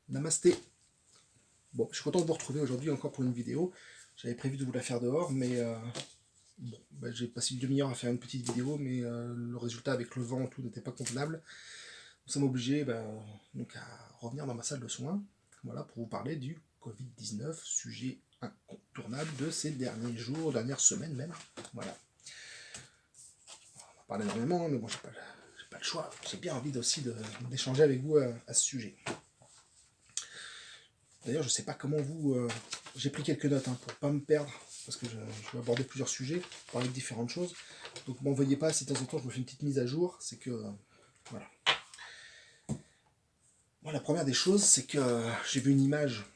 Namasté. Bon, je suis content de vous retrouver aujourd'hui encore pour une vidéo. J'avais prévu de vous la faire dehors, mais bon, j'ai passé une demi-heure à faire une petite vidéo, mais le résultat avec le vent tout n'était pas convenable. Donc ça m'a obligé donc à revenir dans ma salle de soins, voilà, pour vous parler du Covid-19, sujet incontournable de ces derniers jours, dernières semaines même. Voilà. On en parle énormément, mais bon, j'ai pas le choix. J'ai bien envie aussi d'échanger avec vous à ce sujet. D'ailleurs, je ne sais pas comment vous... j'ai pris quelques notes pour ne pas me perdre, parce que je vais aborder plusieurs sujets, parler de différentes choses. Donc m'en veuillez pas si de temps en temps je me fais une petite mise à jour, c'est que... voilà. Moi, la première des choses, c'est que j'ai vu une image,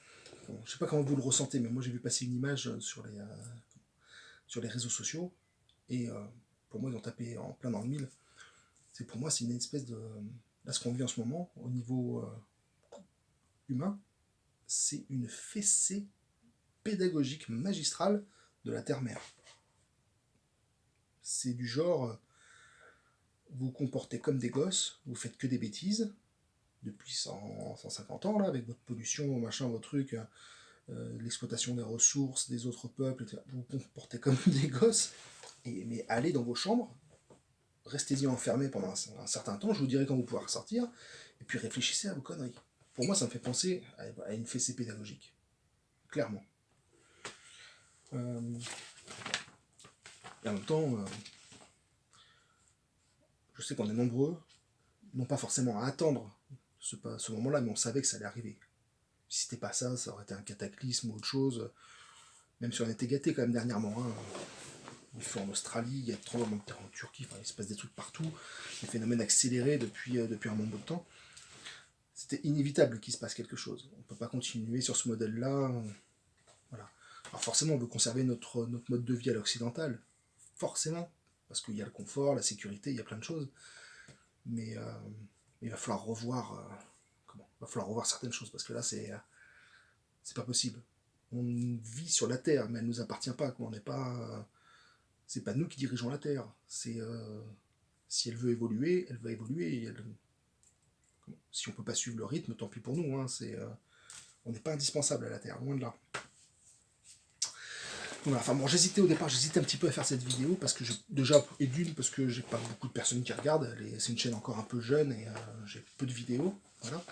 bon, je ne sais pas comment vous le ressentez, mais moi j'ai vu passer une image sur les réseaux sociaux, et pour moi ils ont tapé en plein dans le mille. Pour moi c'est une espèce de... Là, ce qu'on vit en ce moment, au niveau humain, c'est une fessée pédagogique magistrale de la Terre-Mère. C'est du genre, vous vous comportez comme des gosses, vous faites que des bêtises, depuis 150 ans, là, avec votre pollution, machin, vos trucs, l'exploitation des ressources, des autres peuples, etc. Vous vous comportez comme des gosses, mais allez dans vos chambres, restez-y enfermés pendant un certain temps, je vous dirai quand vous pourrez ressortir, et puis réfléchissez à vos conneries. Pour moi, ça me fait penser à une fessée pédagogique, clairement. Et en même temps, je sais qu'on est nombreux, non pas forcément à attendre ce moment-là, mais on savait que ça allait arriver. Si c'était pas ça, ça aurait été un cataclysme ou autre chose. Même si on était gâtés quand même dernièrement. Il fait en Australie, il y a des tremblements de terre en Turquie, enfin, il se passe des trucs partout. Des phénomènes accélérés depuis un bon bout de temps. C'était inévitable qu'il se passe quelque chose. On ne peut pas continuer sur ce modèle-là. Voilà. Alors forcément, on veut conserver notre mode de vie à l'occidental. Forcément. Parce qu'il y a le confort, la sécurité, il y a plein de choses. Mais il va falloir revoir... il va falloir revoir certaines choses. Parce que là, c'est pas possible. On vit sur la Terre, mais elle nous appartient pas. On n'est pas... c'est pas nous qui dirigeons la Terre. C'est... si elle veut évoluer, elle va évoluer. Et si on peut pas suivre le rythme, tant pis pour nous. On n'est pas indispensable à la Terre, loin de là. Voilà. Enfin bon, j'hésitais au départ, j'hésitais un petit peu à faire cette vidéo parce que parce que j'ai pas beaucoup de personnes qui regardent. C'est une chaîne encore un peu jeune et j'ai peu de vidéos. Voilà.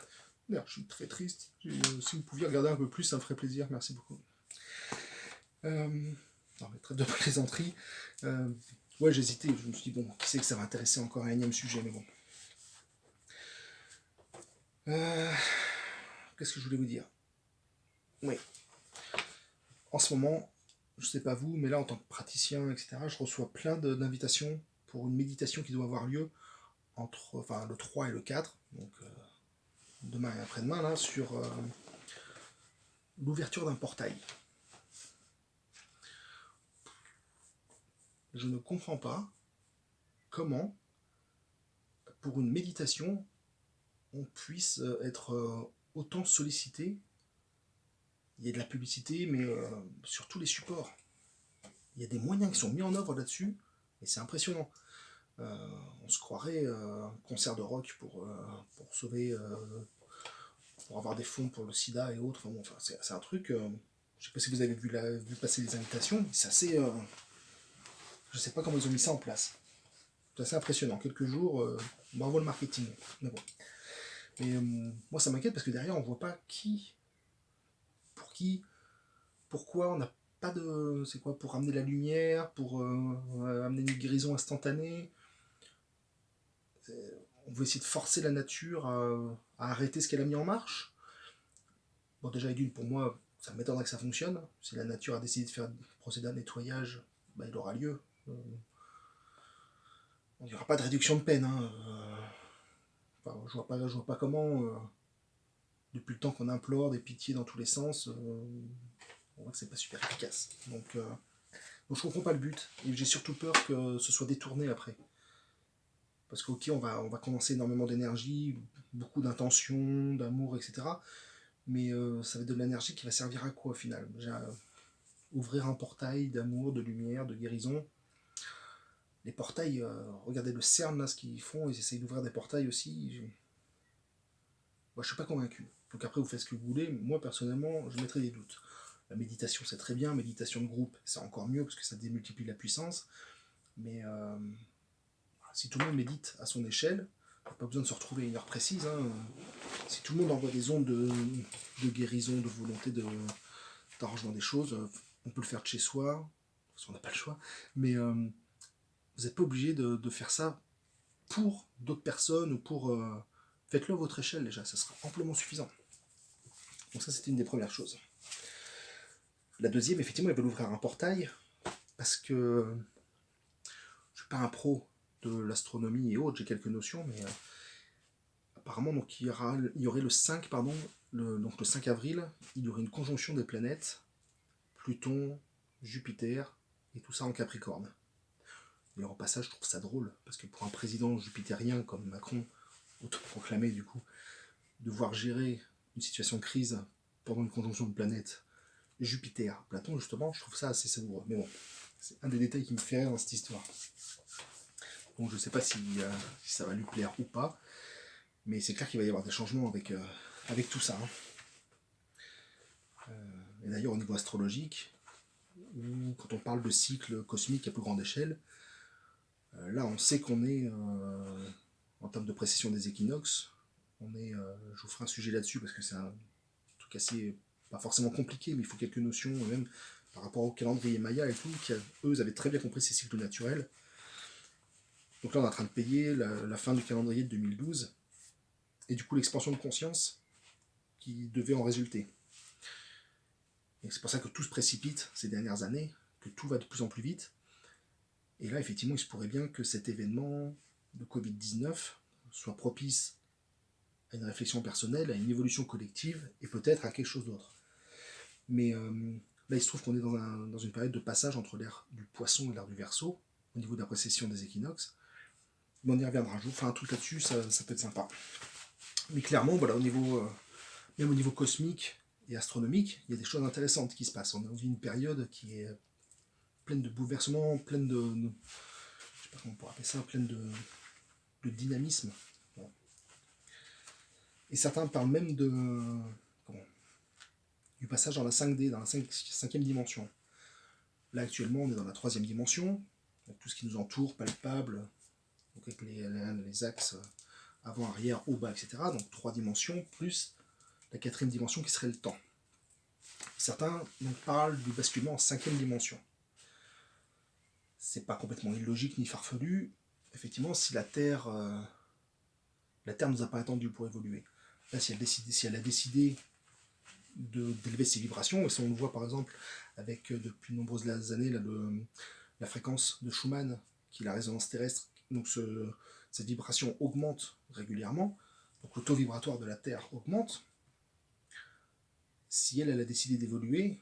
D'ailleurs, je suis très triste. Si vous pouviez regarder un peu plus, ça me ferait plaisir. Merci beaucoup. Non, mais trêve de plaisanterie. Ouais, j'hésitais. Je me suis dit, bon, qui sait que ça va intéresser encore un énième sujet, mais bon. Qu'est-ce que je voulais vous dire? Oui. En ce moment, je sais pas vous, mais là, en tant que praticien, etc., je reçois plein d'invitations pour une méditation qui doit avoir lieu entre le 3 et le 4, donc demain et après-demain, là, sur l'ouverture d'un portail. Je ne comprends pas comment, pour une méditation, on puisse être autant sollicité. Il y a de la publicité, mais sur tous les supports. Il y a des moyens qui sont mis en œuvre là-dessus, et c'est impressionnant. On se croirait un concert de rock pour sauver, pour avoir des fonds pour le sida et autres. C'est un truc. Je sais pas si vous avez vu passer les invitations, mais c'est assez. Je sais pas comment ils ont mis ça en place. C'est assez impressionnant. Quelques jours, bravo le marketing. Mais bon. Mais moi, ça m'inquiète parce que derrière, on voit pas qui, pourquoi on n'a pas de... C'est quoi? Pour amener la lumière, pour amener une guérison instantanée. On veut essayer de forcer la nature à arrêter ce qu'elle a mis en marche. Bon, déjà, d'une, pour moi, ça m'étonnerait que ça fonctionne. Si la nature a décidé de faire procéder à un nettoyage, il aura lieu. Il n'y aura pas de réduction de peine. Je vois pas comment, depuis le temps qu'on implore des pitiés dans tous les sens, on voit que c'est pas super efficace. Donc je comprends pas le but. Et j'ai surtout peur que ce soit détourné après. Parce qu'ok, on va condenser énormément d'énergie, beaucoup d'intention, d'amour, etc. Mais ça va être de l'énergie qui va servir à quoi au final? Ouvrir un portail d'amour, de lumière, de guérison. Les portails, regardez le CERN là, ce qu'ils font, ils essayent d'ouvrir des portails aussi. Moi, je suis pas convaincu. Donc après, vous faites ce que vous voulez. Moi, personnellement, je mettrais des doutes. La méditation, c'est très bien. Méditation de groupe, c'est encore mieux parce que ça démultiplie la puissance. Mais si tout le monde médite à son échelle, il n'y a pas besoin de se retrouver à une heure précise. Hein. Si tout le monde envoie des ondes de guérison, de volonté d'arrangement des choses, on peut le faire de chez soi, parce qu'on n'a pas le choix. Mais vous n'êtes pas obligé de faire ça pour d'autres personnes ou pour... faites-le à votre échelle déjà, ça sera amplement suffisant. Donc ça, c'était une des premières choses. La deuxième, effectivement, ils veulent ouvrir un portail, parce que je suis pas un pro de l'astronomie et autres, j'ai quelques notions, mais apparemment, donc, il y aurait le 5, pardon, donc le 5 avril, il y aurait une conjonction des planètes, Pluton, Jupiter, et tout ça en Capricorne. Et en passage, je trouve ça drôle, parce que pour un président jupitérien comme Macron, autoproclamé du coup, devoir gérer une situation de crise pendant une conjonction de planètes, Jupiter, Platon, justement, je trouve ça assez savoureux. Mais bon, c'est un des détails qui me fait rire dans cette histoire. Donc je ne sais pas si ça va lui plaire ou pas, mais c'est clair qu'il va y avoir des changements avec tout ça. Hein. Et d'ailleurs, au niveau astrologique, ou quand on parle de cycle cosmique à plus grande échelle, là on sait qu'on est, en termes de précession des équinoxes, je vous ferai un sujet là-dessus parce que c'est un truc assez, pas forcément compliqué, mais il faut quelques notions, même par rapport au calendrier Maya et tout, eux avaient très bien compris ces cycles naturels. Donc là on est en train de payer la fin du calendrier de 2012, et du coup l'expansion de conscience qui devait en résulter. Et c'est pour ça que tout se précipite ces dernières années, que tout va de plus en plus vite. Et là, effectivement, il se pourrait bien que cet événement de Covid-19 soit propice à une réflexion personnelle, à une évolution collective, et peut-être à quelque chose d'autre. Mais là, il se trouve qu'on est dans une période de passage entre l'ère du Poisson et l'ère du Verseau, au niveau de la précession des équinoxes. Mais on y reviendra. Je vous ferai un truc là-dessus, ça peut être sympa. Mais clairement, voilà, même au niveau cosmique et astronomique, il y a des choses intéressantes qui se passent. On vit une période qui est pleine de bouleversements, pleine de je sais pas comment on pourrait appeler ça, pleine de dynamisme. Bon. Et certains parlent même du passage dans la 5D, dans la cinquième dimension. Là, actuellement, on est dans la troisième dimension, avec tout ce qui nous entoure, palpable, donc avec les axes avant, arrière, haut, bas, etc. Donc 3 dimensions, plus la quatrième dimension qui serait le temps. Certains donc, parlent du basculement en cinquième dimension. C'est pas complètement illogique ni farfelu. Effectivement, si la Terre nous a pas attendu pour évoluer. Là, si elle a décidé d'élever ses vibrations, et ça on le voit par exemple avec depuis de nombreuses années la fréquence de Schumann, qui est la résonance terrestre, donc cette vibration augmente régulièrement, donc le taux vibratoire de la Terre augmente. Si elle a décidé d'évoluer,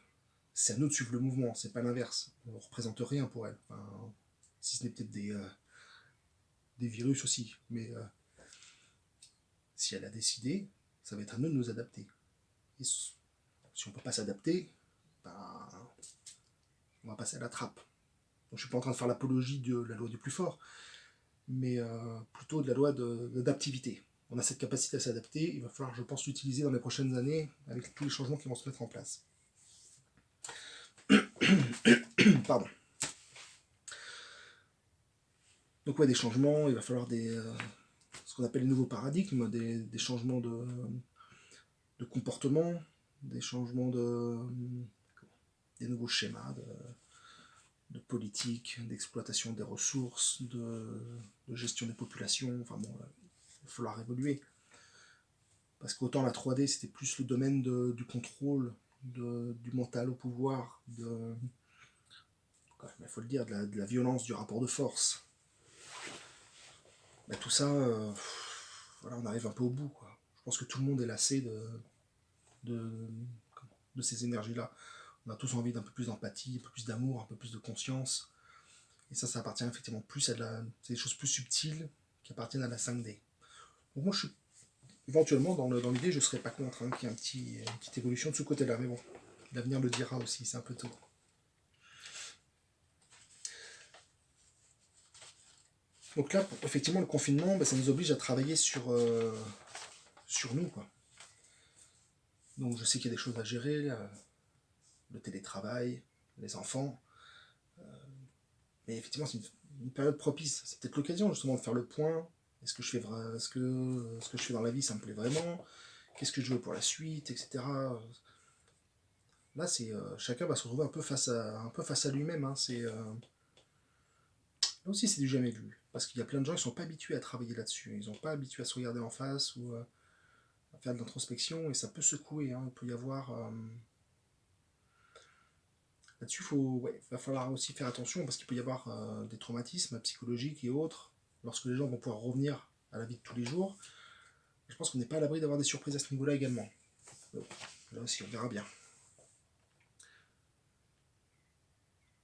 c'est à nous de suivre le mouvement, c'est pas l'inverse. On ne représente rien pour elle. Enfin, si ce n'est peut-être des virus aussi. Mais si elle a décidé, ça va être à nous de nous adapter. Et si on ne peut pas s'adapter, ben, on va passer à la trappe. Donc, je ne suis pas en train de faire l'apologie de la loi du plus fort, mais plutôt de la loi d'adaptivité. On a cette capacité à s'adapter, il va falloir, je pense, l'utiliser dans les prochaines années avec tous les changements qui vont se mettre en place. Pardon. Donc ouais, des changements, il va falloir ce qu'on appelle les nouveaux paradigmes, des changements de comportement, des changements des nouveaux schémas de politique, d'exploitation des ressources, de gestion des populations. Enfin bon, il va falloir évoluer. Parce qu'autant la 3D, c'était plus le domaine du contrôle, du mental au pouvoir, il faut le dire, de la violence, du rapport de force. Bah, tout ça, voilà, on arrive un peu au bout, quoi. Je pense que tout le monde est lassé de ces énergies-là. On a tous envie d'un peu plus d'empathie, un peu plus d'amour, un peu plus de conscience. Et ça appartient effectivement plus à c'est des choses plus subtiles qui appartiennent à la 5D. Donc moi, je suis éventuellement, dans l'idée, je ne serais pas contre qu'il y ait une petite évolution de ce côté-là. Mais bon, l'avenir le dira aussi, c'est un peu tôt. Donc là, effectivement, le confinement, ça nous oblige à travailler sur nous, quoi. Donc je sais qu'il y a des choses à gérer, le télétravail, les enfants. Mais effectivement, c'est une période propice. C'est peut-être l'occasion justement de faire le point. Est-ce que je fais dans la vie, ça me plaît vraiment? Qu'est-ce que je veux pour la suite, etc. Là, chacun va se retrouver un peu face à lui-même. Hein. Là aussi, c'est du jamais vu. Parce qu'il y a plein de gens qui ne sont pas habitués à travailler là-dessus. Ils n'ont pas habitué à se regarder en face ou à faire de l'introspection. Et ça peut secouer. Hein. Il peut y avoir. Là-dessus, va falloir aussi faire attention parce qu'il peut y avoir des traumatismes psychologiques et autres lorsque les gens vont pouvoir revenir à la vie de tous les jours. Et je pense qu'on n'est pas à l'abri d'avoir des surprises à ce niveau-là également. Donc, là aussi, on verra bien.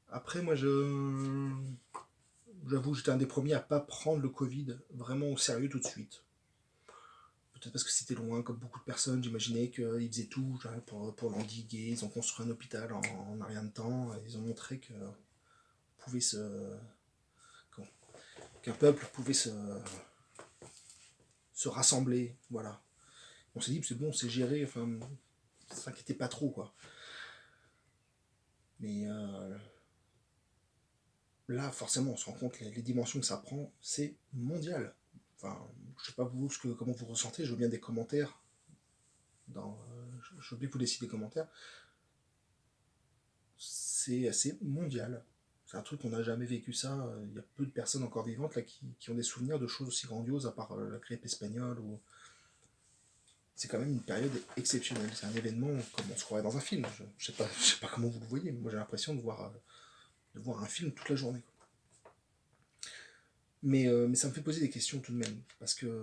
Après, moi, j'avoue, j'étais un des premiers à pas prendre le Covid vraiment au sérieux tout de suite. Peut-être parce que c'était loin, comme beaucoup de personnes, j'imaginais qu'ils faisaient tout pour l'endiguer. Ils ont construit un hôpital en rien de temps. Ils ont montré pouvait se, qu'un peuple pouvait se rassembler. Voilà. On s'est dit, c'est bon, c'est géré. Enfin, ne s'inquiétez pas trop, quoi. Mais là, forcément, on se rend compte les dimensions que ça prend. C'est mondial. Enfin, je sais pas vous comment vous ressentez. Je veux bien des commentaires. Je veux bien que vous laissiez des commentaires. C'est assez mondial. C'est un truc qu'on n'a jamais vécu ça. Il y a peu de personnes encore vivantes là qui ont des souvenirs de choses aussi grandioses, à part la grippe espagnole. C'est quand même une période exceptionnelle. C'est un événement comme on se croirait dans un film. Je sais pas comment vous le voyez, mais moi j'ai l'impression de voir un film toute la journée. Mais ça me fait poser des questions tout de même, parce que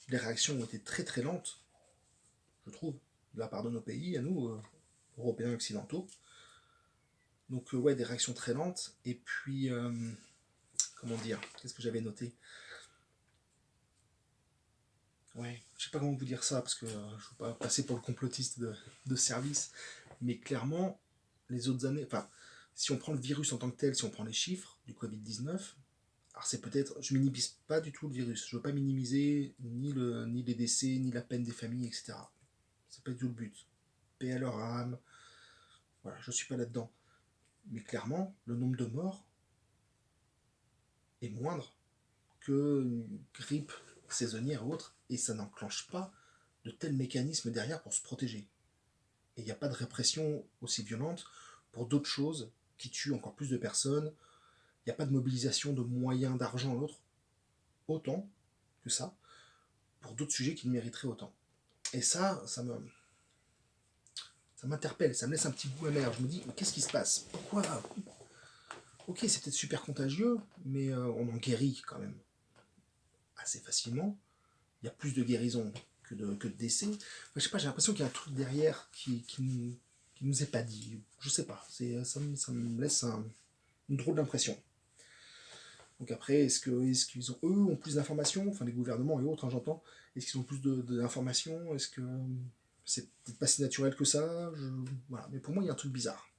les réactions ont été très très lentes, je trouve, de la part de nos pays, à nous, Européens occidentaux. Donc ouais, des réactions très lentes, et puis, comment dire, qu'est-ce que j'avais noté? Ouais, je sais pas comment vous dire ça, parce que je veux pas passer pour le complotiste de service, mais clairement, les autres années, enfin, si on prend le virus en tant que tel, si on prend les chiffres du Covid-19, alors c'est peut-être, je minimise pas du tout le virus, je veux pas minimiser ni les décès, ni la peine des familles, etc. C'est pas du tout le but. Paix à leur âme, voilà, je suis pas là-dedans. Mais clairement, le nombre de morts est moindre qu'une grippe saisonnière ou autre, et ça n'enclenche pas de tels mécanismes derrière pour se protéger. Et il n'y a pas de répression aussi violente pour d'autres choses qui tuent encore plus de personnes. Il n'y a pas de mobilisation de moyens, d'argent ou autre, autant que ça, pour d'autres sujets qui le mériteraient autant. Et ça m'interpelle, ça me laisse un petit goût amer. Je me dis, mais qu'est-ce qui se passe? Pourquoi? Ok, c'est peut-être super contagieux, mais on en guérit quand même assez facilement. Il y a plus de guérison que de décès. Enfin, je sais pas, j'ai l'impression qu'il y a un truc derrière qui nous est pas dit. Je sais pas, ça me laisse une drôle d'impression. Donc après, est-ce qu'ils ont plus d'informations, enfin les gouvernements et autres, hein, j'entends, est-ce qu'ils ont plus d'informations, est-ce que c'est peut-être pas si naturel que ça, voilà. Mais pour moi, il y a un truc bizarre.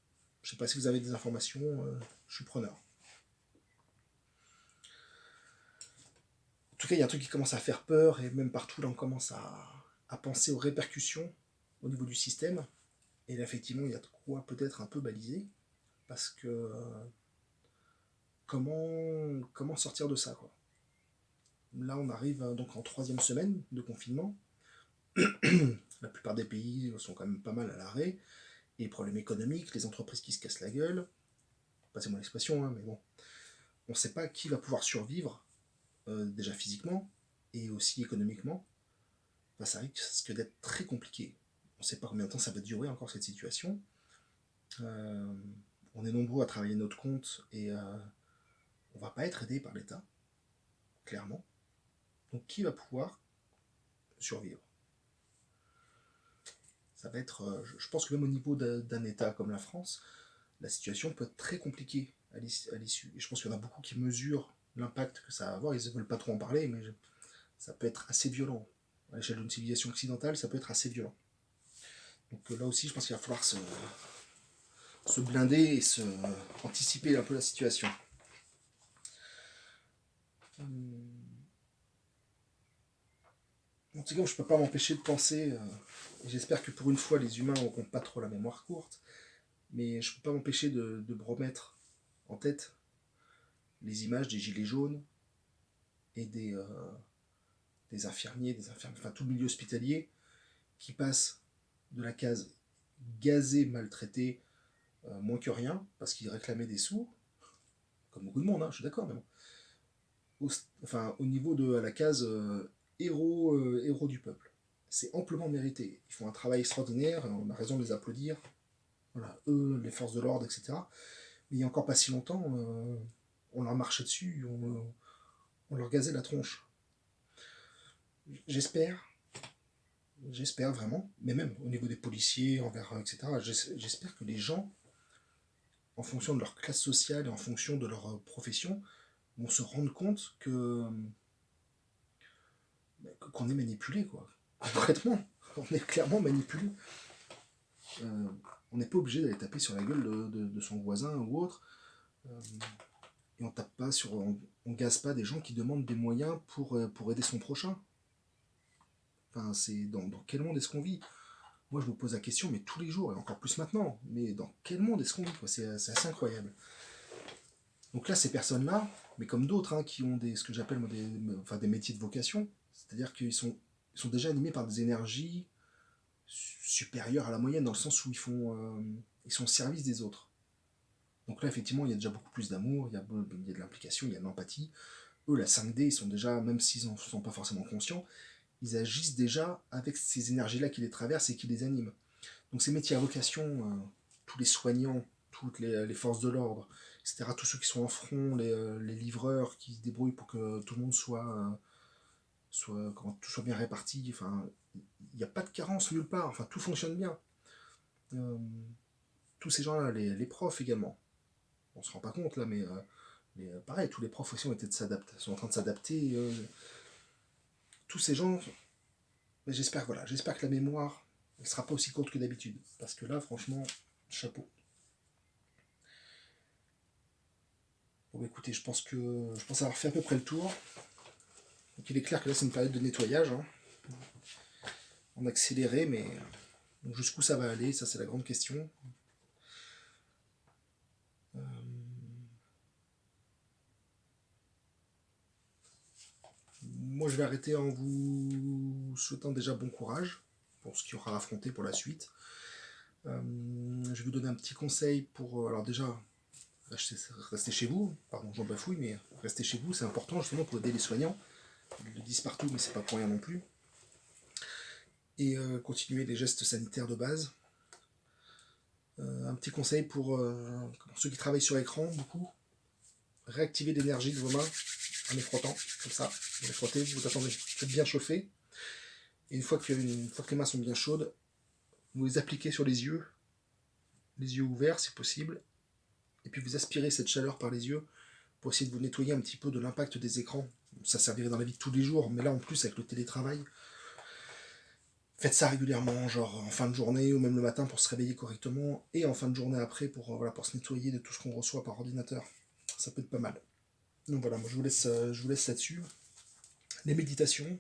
Je sais pas si vous avez des informations, je suis preneur. En tout cas, il y a un truc qui commence à faire peur, et même partout, là, on commence à penser aux répercussions au niveau du système. Et là, effectivement, il y a de quoi peut-être un peu baliser, parce que comment sortir de ça, quoi. Là, on arrive donc en troisième semaine de confinement. La plupart des pays sont quand même pas mal à l'arrêt. Et problèmes économiques, les entreprises qui se cassent la gueule. Passez-moi l'expression, hein, mais bon. On ne sait pas qui va pouvoir survivre, déjà physiquement et aussi économiquement. Enfin, ça risque d'être très compliqué. On ne sait pas combien de temps ça va durer encore cette situation. Euh, on est nombreux à travailler notre compte et on ne va pas être aidé par l'État, clairement. Donc qui va pouvoir survivre? Ça va être, je pense que même au niveau d'un État comme la France, la situation peut être très compliquée à l'issue. Et je pense qu'il y en a beaucoup qui mesurent l'impact que ça va avoir. Ils ne veulent pas trop en parler, mais ça peut être assez violent. À l'échelle d'une civilisation occidentale, ça peut être assez violent. Donc là aussi, je pense qu'il va falloir se blinder et anticiper un peu la situation. En tout cas, je peux pas m'empêcher de penser, et j'espère que pour une fois, les humains n'auront pas trop la mémoire courte, mais je peux pas m'empêcher de me remettre en tête les images des gilets jaunes et des infirmiers, enfin tout le milieu hospitalier qui passe de la case gazé, maltraité, moins que rien, parce qu'ils réclamaient des sous, comme beaucoup de monde, hein, je suis d'accord, mais bon, au niveau de la case héros du peuple. C'est amplement mérité. Ils font un travail extraordinaire, on a raison de les applaudir. Voilà, eux, les forces de l'ordre, etc. Mais il n'y a encore pas si longtemps, on leur marchait dessus, on leur gazait la tronche. J'espère, j'espère vraiment, mais même au niveau des policiers, etc., j'espère que les gens, en fonction de leur classe sociale et en fonction de leur profession, vont se rendre compte qu'on est manipulé, quoi. Concrètement, on est clairement manipulé. On n'est pas obligé d'aller taper sur la gueule de son voisin ou autre. Et on gaze pas des gens qui demandent des moyens pour aider son prochain. Enfin, c'est dans quel monde est-ce qu'on vit? Moi, je me pose la question, mais tous les jours, et encore plus maintenant, mais dans quel monde est-ce qu'on vit, quoi? C'est assez incroyable. Donc là, ces personnes-là, mais comme d'autres, hein, qui ont ce que j'appelle des métiers de vocation, c'est-à-dire qu'ils sont déjà animés par des énergies supérieures à la moyenne, dans le sens où ils sont au service des autres. Donc là, effectivement, il y a déjà beaucoup plus d'amour, il y a de l'implication, il y a de l'empathie. Eux, la 5D, ils sont déjà, même s'ils n'en sont pas forcément conscients, ils agissent déjà avec ces énergies-là qui les traversent et qui les animent. Donc ces métiers à vocation, tous les soignants, toutes les forces de l'ordre, etc., tous ceux qui sont en front, les livreurs qui se débrouillent pour que tout le monde tout soit bien réparti, enfin, il n'y a pas de carence nulle part, enfin, tout fonctionne bien. Tous ces gens-là, les profs également, on se rend pas compte là, mais pareil, tous les profs aussi sont en train de s'adapter. Tous ces gens, j'espère que la mémoire ne sera pas aussi courte que d'habitude. Parce que là, franchement, chapeau. Bon, écoutez, je pense avoir fait à peu près le tour. Donc il est clair que là, c'est une période de nettoyage, hein, en accéléré, mais jusqu'où ça va aller, ça c'est la grande question. Moi, je vais arrêter en vous souhaitant déjà bon courage pour ce qu'il y aura à affronter pour la suite. Je vais vous donner un petit conseil pour... alors déjà, restez chez vous. Pardon, j'en bafouille, mais restez chez vous, c'est important justement pour aider les soignants. Ils le disent partout, mais c'est pas pour rien non plus. Et continuer les gestes sanitaires de base. Un petit conseil pour ceux qui travaillent sur écran, beaucoup. Réactivez l'énergie de vos mains en les frottant, comme ça. Vous les frottez, vous attendez, faites bien chauffer. Et une fois que les mains sont bien chaudes, vous les appliquez sur les yeux ouverts si possible, et puis vous aspirez cette chaleur par les yeux pour essayer de vous nettoyer un petit peu de l'impact des écrans. Ça servirait dans la vie de tous les jours, mais là en plus avec le télétravail, faites ça régulièrement, genre en fin de journée ou même le matin pour se réveiller correctement, et en fin de journée après pour se nettoyer de tout ce qu'on reçoit par ordinateur. Ça peut être pas mal. Donc voilà, moi je vous laisse là-dessus. Les méditations,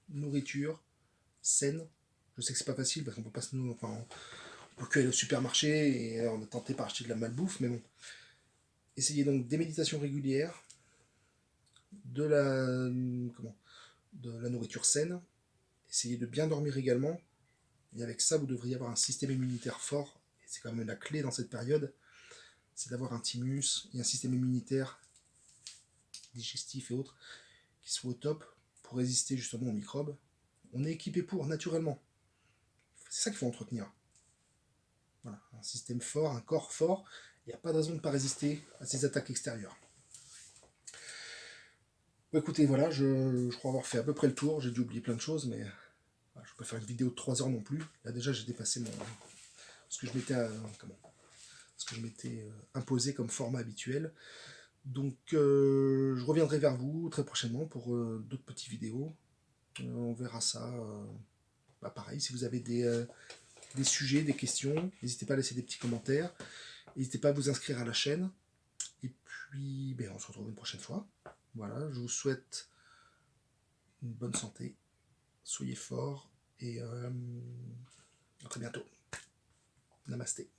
nourriture, saine. Je sais que c'est pas facile parce qu'on peut pas on peut que aller au supermarché et on est tenté par acheter de la malbouffe, mais bon. Essayez donc des méditations régulières, de la nourriture saine. Essayez de bien dormir également. Et avec ça, vous devriez avoir un système immunitaire fort. Et c'est quand même la clé dans cette période. C'est d'avoir un thymus et un système immunitaire digestif et autres qui soit au top pour résister justement aux microbes. On est équipé pour, naturellement. C'est ça qu'il faut entretenir. Voilà, un système fort, un corps fort. Il n'y a pas de raison de ne pas résister à ces attaques extérieures. Bon, écoutez, voilà, je crois avoir fait à peu près le tour. J'ai dû oublier plein de choses, mais voilà, je ne peux pas faire une vidéo de 3 heures non plus. Là déjà, j'ai dépassé ce que je m'étais imposé comme format habituel. Donc, je reviendrai vers vous très prochainement pour d'autres petites vidéos. On verra ça. Pareil, si vous avez des sujets, des questions, n'hésitez pas à laisser des petits commentaires. N'hésitez pas à vous inscrire à la chaîne. Et puis, on se retrouve une prochaine fois. Voilà, je vous souhaite une bonne santé, soyez forts et à très bientôt. Namasté.